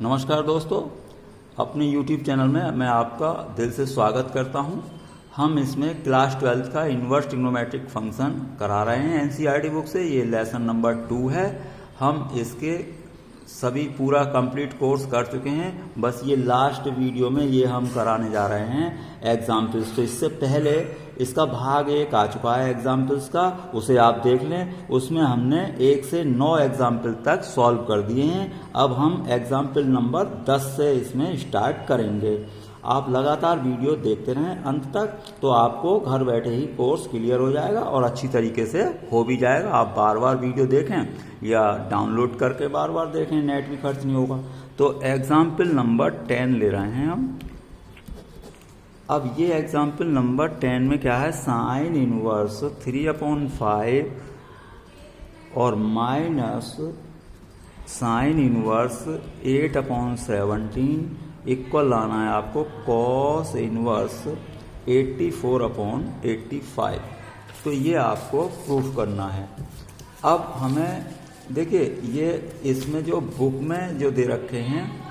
नमस्कार दोस्तों, अपने YouTube चैनल में मैं आपका दिल से स्वागत करता हूं। हम इसमें क्लास 12 का इन्वर्स ट्रिग्नोमेट्रिक फंक्शन करा रहे हैं एनसीईआरटी बुक से। ये लेसन नंबर 2 है। हम इसके सभी पूरा कंप्लीट कोर्स कर चुके हैं, बस ये लास्ट वीडियो में ये हम कराने जा रहे हैं एग्जाम्पल्स। तो इससे पहले इसका भाग 1 आ चुका है एग्जाम्पल्स का, उसे आप देख लें। उसमें हमने 1 से 9 एग्जाम्पल तक सॉल्व कर दिए हैं। अब हम एग्जाम्पल नंबर 10 से इसमें स्टार्ट करेंगे। आप लगातार वीडियो देखते रहें अंत तक, तो आपको घर बैठे ही कोर्स क्लियर हो जाएगा और अच्छी तरीके से हो भी जाएगा। आप बार बार वीडियो देखें या डाउनलोड करके बार बार देखें, नेट भी खर्च नहीं होगा। तो एग्जाम्पल नंबर 10 ले रहे हैं हम। अब ये एग्जाम्पल नंबर 10 में क्या है, साइन इनवर्स 3/5 और माइनस साइन इनवर्स 8/17 इक्वल लाना है आपको कॉस इनवर्स 84/85। तो ये आपको प्रूफ करना है। अब हमें देखिए, ये इसमें जो बुक में जो दे रखे हैं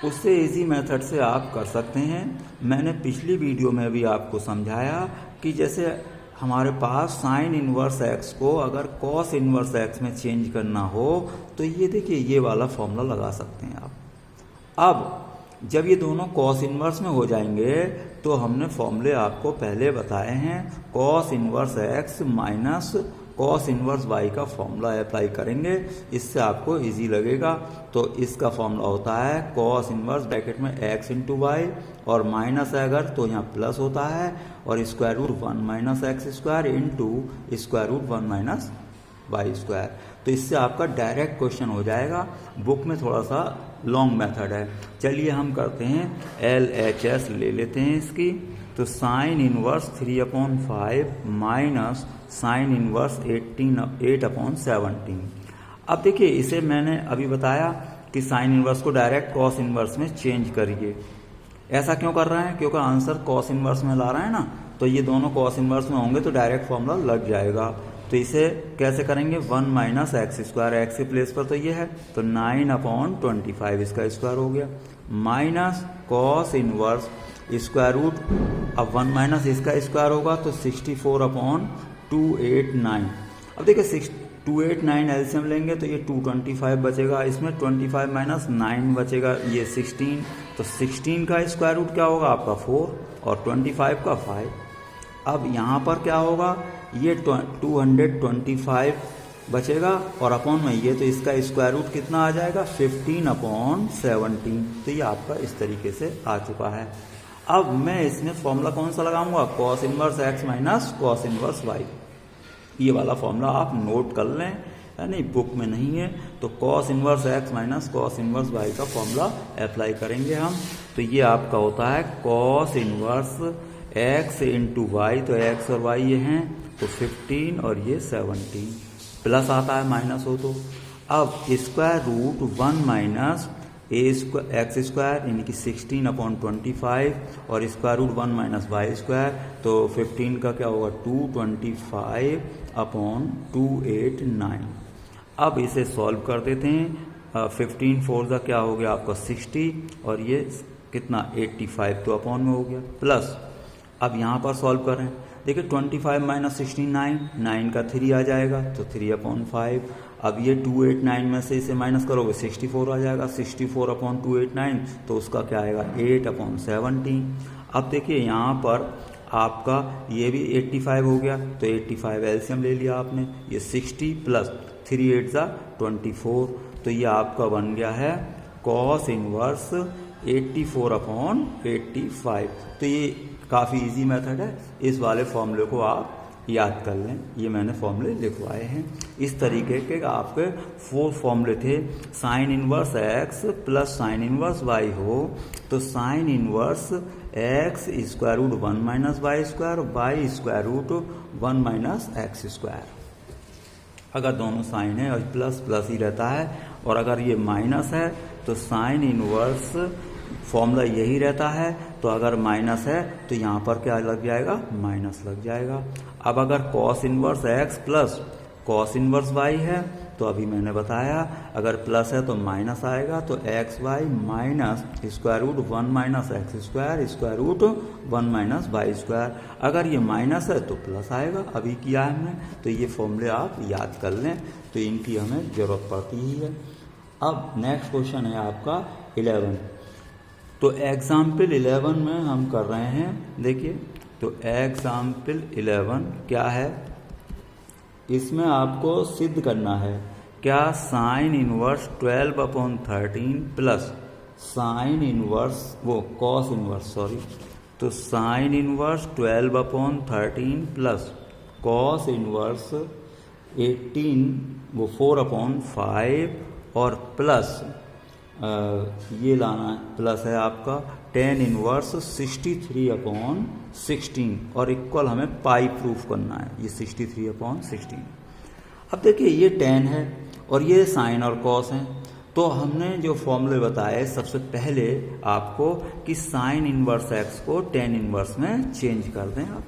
उससे इजी मेथड से आप कर सकते हैं। मैंने पिछली वीडियो में भी आपको समझाया कि जैसे हमारे पास साइन इनवर्स एक्स को अगर कॉस इनवर्स एक्स में चेंज करना हो तो ये देखिए, ये वाला फॉर्मूला लगा सकते हैं आप। अब जब ये दोनों कॉस इनवर्स में हो जाएंगे तो हमने फॉर्मूले आपको पहले बताए हैं, cos inverse X minus cos inverse Y का फॉर्मूला अप्लाई करेंगे। इससे आपको इजी लगेगा। तो इसका फॉर्मूला होता है कॉस इनवर्स ब्रैकेट में एक्स इंटू वाई, और माइनस है अगर तो यहाँ प्लस होता है, और square root 1 minus x square into square root 1 minus Y square. तो इससे आपका डायरेक्ट क्वेश्चन हो जाएगा। बुक में थोड़ा सा लॉन्ग मेथड है। चलिए हम करते हैं LHS ले लेते हैं इसकी। तो sine inverse 3/5 minus sine inverse 8/17। अब देखिए, इसे मैंने अभी बताया कि साइन इनवर्स को डायरेक्ट कॉस इनवर्स में चेंज करिए। ऐसा क्यों कर रहे हैं? क्योंकि आंसर कॉस इनवर्स में ला रहे हैं ना, तो ये दोनों कॉस इनवर्स में होंगे तो डायरेक्ट फॉर्मूला लग जाएगा। तो इसे कैसे करेंगे, 1 माइनस एक्स स्क्वायर, एक्स के प्लेस पर तो ये है, तो 9/25 इसका स्क्वायर हो गया, minus cos inverse square root, अब 1 माइनस इसका स्क्वायर होगा तो 64/289। अब देखिए 289 एलसीएम लेंगे तो ये 225 बचेगा, इसमें 25 माइनस 9 बचेगा, ये 16। तो 16 का स्क्वायर रूट क्या होगा आपका 4 और 25 का 5। अब यहाँ पर क्या होगा, ये 225 बचेगा और अपॉन में ये, तो इसका स्क्वायर रूट कितना आ जाएगा 15/17। तो ये आपका इस तरीके से आ चुका है। अब मैं इसमें फॉर्मूला कौन सा लगाऊंगा, cos inverse X minus cos inverse Y. ये वाला फॉर्मूला आप नोट कर लें, यानी बुक में नहीं है। तो cos inverse X minus cos inverse Y का फॉर्मूला अप्लाई करेंगे हम। तो ये आपका होता है cos inverse X into Y, तो एक्स और वाई ये हैं तो 15 और ये 17, प्लस आता है माइनस हो तो। अब square root 1 minus x square यानी कि 16/25 और square root 1 minus Y square, तो 15 का क्या होगा 225/289। अब इसे सॉल्व कर देते हैं। 15 4 का क्या हो गया आपका 60 और ये कितना 85, तो अपॉन में हो गया, प्लस अब यहाँ पर सॉल्व करें। देखिए 25 माइनस 69, 9 का 3 आ जाएगा तो 3/5। अब ये 289 में से इसे माइनस करोगे 64 आ जाएगा, 64/289, तो उसका क्या आएगा 8/17। अब देखिए यहाँ पर आपका ये भी 85 हो गया, तो 85 एलसीएम ले लिया आपने, ये 60 प्लस 3 8 24, तो ये आपका बन गया है कॉस इनवर्स 84/85। तो ये काफ़ी इजी मेथड है। इस वाले फॉर्मूले को आप याद कर लें, ये मैंने फॉर्मूले लिखवाए हैं। इस तरीके के आपके 4 फॉर्मूले थे। Sine inverse X plus sine inverse Y हो तो sine inverse X square root 1 minus Y square, Y square root 1 minus x square. अगर दोनों साइन है और प्लस प्लस ही रहता है, और अगर ये माइनस है तो साइन इनवर्स फॉर्मूला यही रहता है, तो अगर माइनस है तो यहाँ पर क्या लग जाएगा, माइनस लग जाएगा। अब अगर cos inverse X plus cos inverse Y है तो अभी मैंने बताया अगर प्लस है तो माइनस आएगा, तो X Y minus square root 1 minus x square root 1 minus Y square. अगर ये माइनस है तो प्लस आएगा, अभी किया है हमने। तो ये फॉर्मूले आप याद कर लें, तो इनकी हमें ज़रूरत पड़ती ही है। अब नेक्स्ट क्वेश्चन है आपका 11। तो एग्जाम्पल 11 में हम कर रहे हैं, देखिए तो एग्जाम्पल 11 क्या है, इसमें आपको सिद्ध करना है क्या sine inverse 12/13 plus sine inverse cos inverse तो sine inverse 12/13 plus cos inverse 18 4/5 और प्लस ये लाना प्लस है आपका tan इनवर्स 63/16 और इक्वल हमें पाई प्रूफ करना है, ये 63/16। अब देखिए ये tan है और ये साइन और कॉस हैं, तो हमने जो फॉर्मूले बताए सबसे पहले आपको कि साइन इनवर्स x को tan इनवर्स में चेंज कर दें आप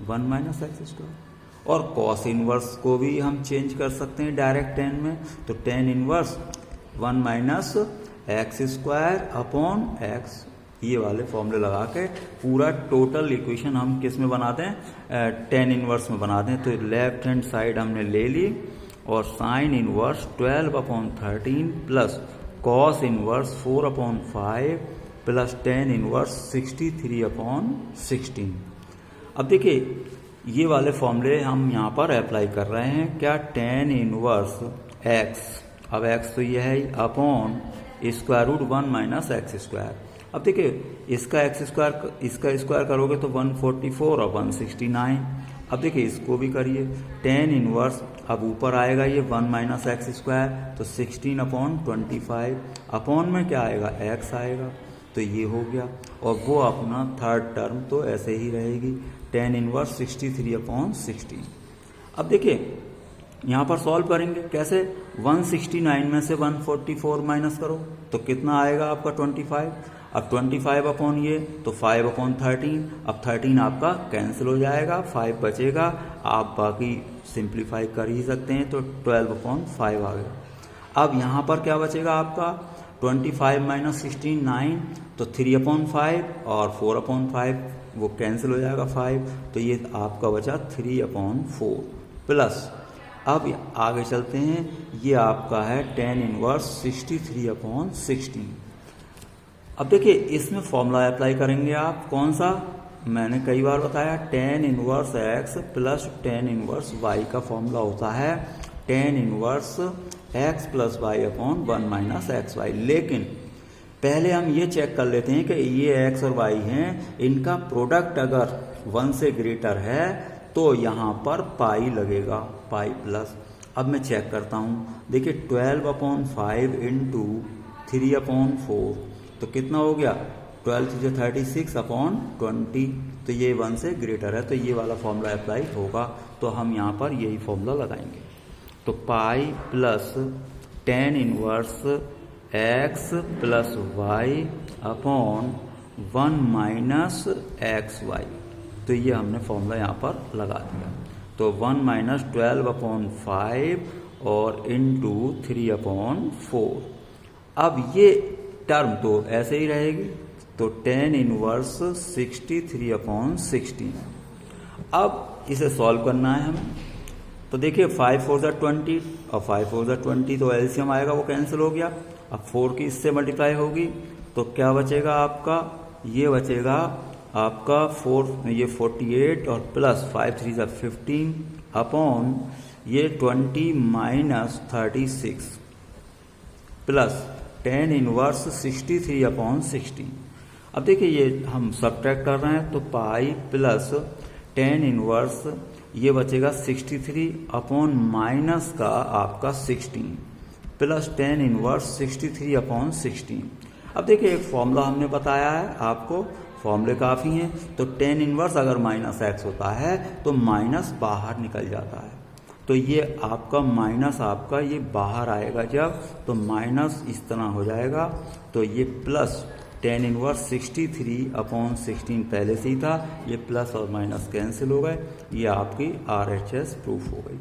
1 माइनस एक्स स्क्वायर, और कॉस इनवर्स को भी हम चेंज कर सकते हैं डायरेक्ट tan में, तो tan inverse 1 minus x square upon x, ये वाले फॉर्मूले लगा के पूरा टोटल इक्वेशन हम किस में बनाते हैं, tan इनवर्स में बनाते हैं। तो लेफ्ट हैंड साइड हमने ले ली और sign inverse 12/13 plus cos inverse 4/5 plus tan inverse 63/16। अब देखिए ये वाले फॉर्मूले हम यहाँ पर अप्लाई कर रहे हैं, क्या tan इनवर्स x, अब x तो ये है upon square root 1 minus x square. अब देखिए इसका एक्स स्क्वायर इसका स्क्वायर करोगे तो 144 और 169। अब देखिए इसको भी करिए, tan इनवर्स अब ऊपर आएगा ये 1 माइनस एक्स स्क्वायर, तो 16/25 अपॉन में क्या आएगा x आएगा, तो ये हो गया। और वो अपना थर्ड टर्म तो ऐसे ही रहेगी tan इनवर्स 63/16। अब देखिए यहाँ पर सॉल्व करेंगे कैसे, 169 में से 144 माइनस करो तो कितना आएगा आपका 25। अब 25 अपॉन ये तो 5/13, अब 13 आपका कैंसिल हो जाएगा, 5 बचेगा, आप बाकी सिंप्लीफाई कर ही सकते हैं, तो 12/5 आ गया। अब यहाँ पर क्या बचेगा आपका 25 माइनस 16 9, तो 3/5 और 4/5 वो कैंसिल हो जाएगा 5, तो ये आपका बचा 3/4 प्लस, अब आगे चलते हैं, ये आपका है tan इनवर्स 63/16। अब देखिए इसमें फॉर्मूला अप्लाई करेंगे आप, कौन सा, मैंने कई बार बताया tan inverse x plus tan inverse y का फॉर्मूला होता है tan inverse x plus y upon 1 minus x Y. लेकिन पहले हम ये चेक कर लेते हैं कि ये x और y हैं, इनका प्रोडक्ट अगर 1 से ग्रेटर है तो यहाँ पर पाई लगेगा, पाई प्लस। अब मैं चेक करता हूँ, देखिए 12/5 इंटू 3/4 तो कितना हो गया, 12 36/20, तो ये 1 से ग्रेटर है, तो ये वाला फॉर्मूला अप्लाई होगा, तो हम यहाँ पर यही फॉर्मूला लगाएंगे। तो pi plus tan inverse x plus y upon 1 minus x y, तो ये हमने फॉर्मूला यहाँ पर लगा दिया। तो 1 माइनस 12/5 और इंटू 3/4। अब ये टर्म तो ऐसे ही रहेगी, तो tan इनवर्स 63/16। अब इसे सॉल्व करना है हमें, तो देखिए 5 4 20 और 5 4 20, तो एलसीएम आएगा वो कैंसिल हो गया। अब 4 की इससे मल्टीप्लाई होगी तो क्या बचेगा आपका, ये बचेगा आपका 4 ये 48 और प्लस 5 3 15 अपॉन ये 20 माइनस 36 प्लस tan इनवर्स 63/16। अब देखिए ये हम सब्ट्रैक्ट कर रहे हैं, तो पाई प्लस tan इनवर्स ये बचेगा 63 अपॉन माइनस का आपका 16 प्लस tan इनवर्स 63/16। अब देखिए एक फॉर्मूला हमने बताया है आपको, फॉर्मूले काफ़ी हैं, तो tan इनवर्स अगर माइनस एक्स होता है तो माइनस बाहर निकल जाता है, तो ये आपका माइनस आपका ये बाहर आएगा जब, तो माइनस इस तरह हो जाएगा, तो ये प्लस tan इनवर्स 63/16 पहले से ही था, ये प्लस और माइनस कैंसिल हो गए, ये आपकी RHS प्रूफ हो गई।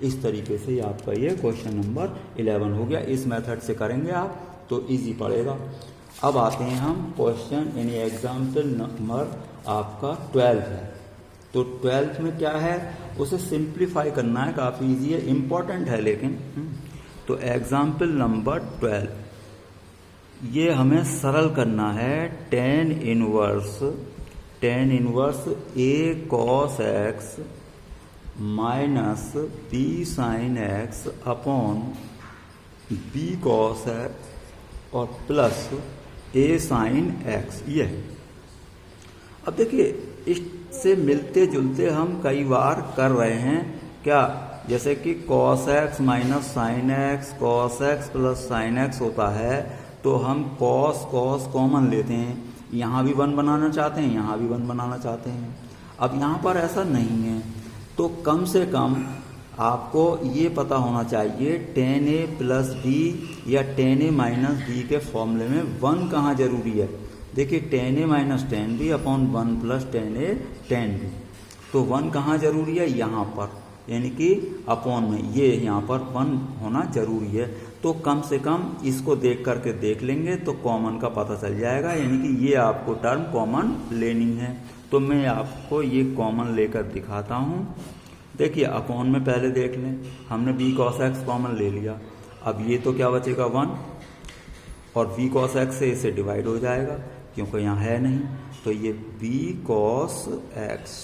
इस तरीके से आपका ये क्वेश्चन नंबर 11 हो गया। इस मेथड से करेंगे आप तो इजी पड़ेगा। अब आते हैं हम क्वेश्चन यानी एग्जाम्पल नंबर आपका 12 है। तो 12th में क्या है, उसे सिंप्लीफाई करना है, काफ़ी इजी है, इम्पॉर्टेंट है लेकिन। तो एग्जाम्पल नंबर 12 ये हमें सरल करना है। tan inverse a cos x minus b sin x upon b cos x और प्लस a sin x ये है। अब देखिए इससे मिलते जुलते हम कई बार कर रहे हैं क्या, जैसे कि cos x minus sin x, cos x plus sin x होता है, तो हम cos कॉमन लेते हैं, यहाँ भी 1 बनाना चाहते हैं, यहाँ भी 1 बनाना चाहते हैं। अब यहाँ पर ऐसा नहीं है, तो कम से कम आपको ये पता होना चाहिए tan a प्लस b या tan a माइनस b के फॉर्मूले में 1 कहाँ जरूरी है। देखिए tan a minus tan b upon 1 plus tan a tan b, तो 1 कहाँ जरूरी है, यहाँ पर, यानी कि अपॉन में, ये यहाँ पर 1 होना जरूरी है। तो कम से कम इसको देख करके देख लेंगे तो कॉमन का पता चल जाएगा, यानी कि ये आपको टर्म कॉमन लेनी है। तो मैं आपको ये कॉमन लेकर दिखाता हूँ। देखिए अपॉन में पहले देख लें, हमने b cos x कॉमन ले लिया। अब ये तो क्या बचेगा 1, और b cos x से इसे डिवाइड हो जाएगा क्योंकि यहाँ है नहीं, तो ये b cos x।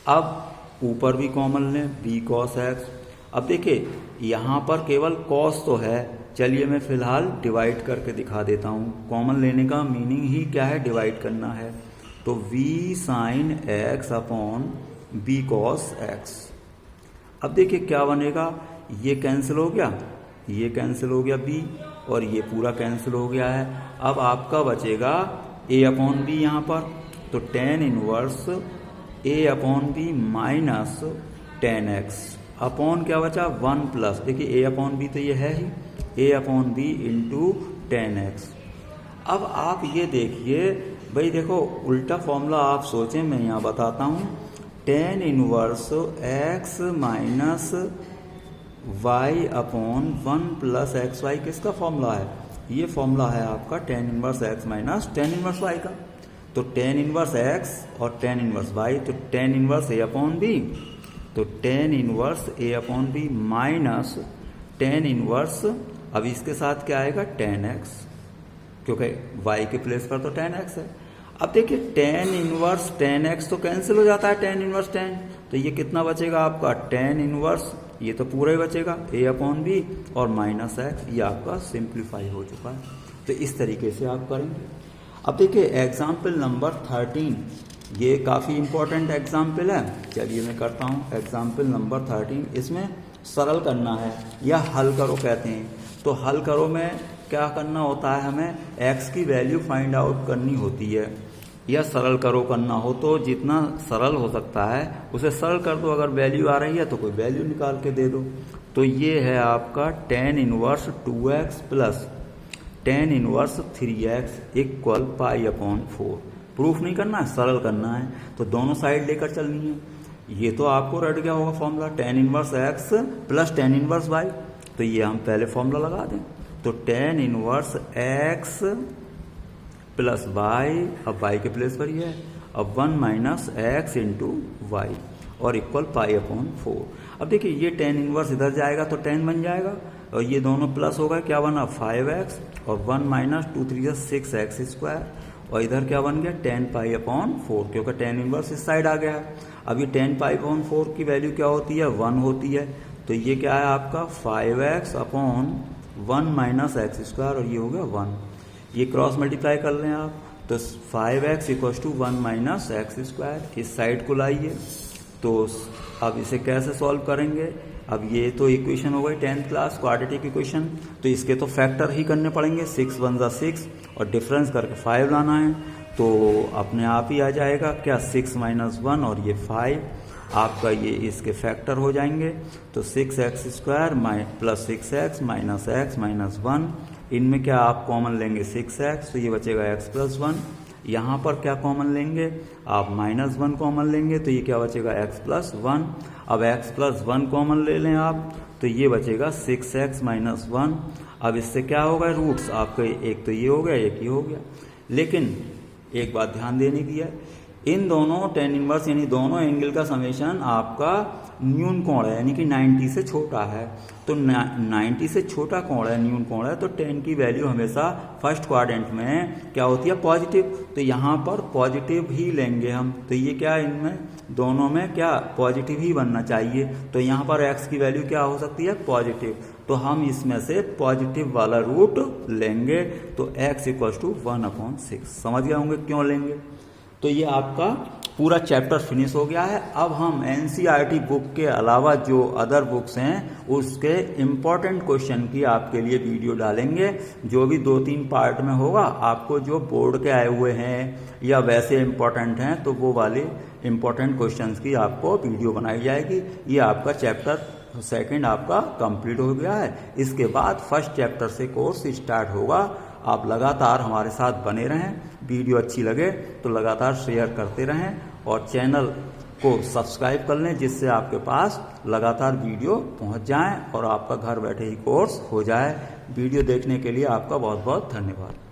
अब ऊपर भी कॉमन लें b cos x। अब देखिए यहाँ पर केवल cos तो है, चलिए मैं फिलहाल डिवाइड करके दिखा देता हूँ। कॉमन लेने का मीनिंग ही क्या है, डिवाइड करना है। तो v sin x upon b cos x। अब देखिए क्या बनेगा, ये कैंसिल हो गया, ये कैंसिल हो गया b, और ये पूरा कैंसिल हो गया है। अब आपका बचेगा a अपॉन b यहाँ पर, तो tan inverse a upon b minus tan x upon क्या बचा 1 प्लस, देखिए a अपॉन b तो ये है ही, a upon b into tan x। अब आप ये देखिए भाई, देखो उल्टा फॉर्मूला आप सोचें, मैं यहाँ बताता हूँ। tan inverse x minus y upon 1 plus x y किसका फॉर्मूला है, ये फॉर्मूला है आपका tan inverse x minus tan inverse y का। तो tan इनवर्स x और tan इनवर्स y, तो tan inverse a upon b, तो tan inverse a upon b minus tan inverse, अब इसके साथ क्या आएगा tan x, क्योंकि y के प्लेस पर तो tan x है। अब देखिए tan इनवर्स tan x तो कैंसिल हो जाता है, tan इनवर्स tan, तो ये कितना बचेगा आपका tan इनवर्स, ये तो पूरा ही बचेगा a अपॉन b और माइनस x, ये आपका सिंप्लीफाई हो चुका है। तो इस तरीके से आप करेंगे। अब देखिए एग्जाम्पल नंबर 13, ये काफ़ी इंपॉर्टेंट एग्जाम्पल है। चलिए मैं करता हूँ एग्जाम्पल नंबर 13। इसमें सरल करना है या हल करो कहते हैं। तो हल करो में क्या करना होता है, हमें x की वैल्यू फाइंड आउट करनी होती है, या सरल करो करना हो तो जितना सरल हो सकता है उसे सरल कर दो, अगर वैल्यू आ रही है तो कोई वैल्यू निकाल के दे दो। तो ये है आपका tan inverse 2x plus tan inverse 3x equal pi upon 4। Proof नहीं करना है, सरल करना है, तो दोनों साइड लेकर चलनी है। ये तो आपको रट गया होगा formula, tan inverse x plus tan inverse y, तो ये हम पहले फॉर्मूला लगा दें। तो tan inverse x plus y, अब y के प्लेस पर ही है, अब 1 माइनस x इंटू वाई और इक्वल पाई अपॉन 4। अब देखिए ये tan इनवर्स इधर जाएगा तो tan बन जाएगा, और ये दोनों प्लस हो गए, क्या बना 5x और 1 माइनस 2 3 6x स्क्वायर, और इधर क्या बन गया tan पाई अपॉन 4, क्योंकि tan इनवर्स इस साइड आ गया है। अब ये tan पाई अपॉन 4 की वैल्यू क्या होती है, 1 होती है, तो ये क्या है आपका 5x upon 1 minus x square, और ये हो गया 1। ये क्रॉस मल्टीप्लाई कर लें आप, तो 5x equal to 1 minus x square, इस साइड को लाइए। तो अब इसे कैसे सॉल्व करेंगे, अब ये तो इक्वेशन हो गई 10th क्लास क्वाड्रेटिक इक्वेशन, तो इसके तो फैक्टर ही करने पड़ेंगे, 6 1 6 और डिफरेंस करके 5 लाना है, तो अपने आप ही आ जाएगा क्या 6 माइनस 1 और ये 5 आपका, ये इसके फैक्टर हो जाएंगे। तो 6x square plus 6x minus x minus 1, इनमें क्या आप कॉमन लेंगे 6x, तो ये बचेगा x प्लस 1। यहाँ पर क्या कॉमन लेंगे आप, -1 कॉमन लेंगे, तो ये क्या बचेगा x प्लस 1। अब x प्लस 1 कॉमन ले लें आप, तो ये बचेगा 6x माइनस 1। अब इससे क्या होगा, रूट्स आपके एक तो ये हो गया, एक ये हो गया। लेकिन एक बात ध्यान देने की है, इन दोनों टेन इनवर्स यानी दोनों एंगल का समेशन आपका न्यून कोण है, यानी कि 90 से छोटा है। तो 90 से छोटा कोण है, न्यून कोण है, तो टेन की वैल्यू हमेशा फर्स्ट क्वाड्रेंट में क्या होती है, पॉजिटिव। तो यहाँ पर पॉजिटिव ही लेंगे हम। तो ये क्या, इनमें दोनों में क्या पॉजिटिव ही बनना चाहिए। तो यहाँ पर x की वैल्यू क्या हो सकती है, पॉजिटिव। तो हम इसमें से पॉजिटिव वाला रूट लेंगे। तो x इक्वल टू 1/6। समझ गए होंगे क्यों लेंगे। तो ये आपका पूरा चैप्टर फिनिश हो गया है। अब हम एनसीईआरटी बुक के अलावा जो अदर बुक्स हैं उसके इम्पोर्टेंट क्वेश्चन की आपके लिए वीडियो डालेंगे, जो भी 2-3 पार्ट में होगा। आपको जो बोर्ड के आए हुए हैं या वैसे इम्पोर्टेंट हैं, तो वो वाले इम्पोर्टेंट क्वेश्चंस की आपको वीडियो बनाई जाएगी। ये आपका चैप्टर सेकंड आपका कंप्लीट हो गया है। इसके बाद फर्स्ट चैप्टर से कोर्स स्टार्ट होगा। आप लगातार हमारे साथ बने रहें। वीडियो अच्छी लगे तो लगातार शेयर करते रहें और चैनल को सब्सक्राइब कर लें, जिससे आपके पास लगातार वीडियो पहुंच जाएं और आपका घर बैठे ही कोर्स हो जाए। वीडियो देखने के लिए आपका बहुत बहुत धन्यवाद।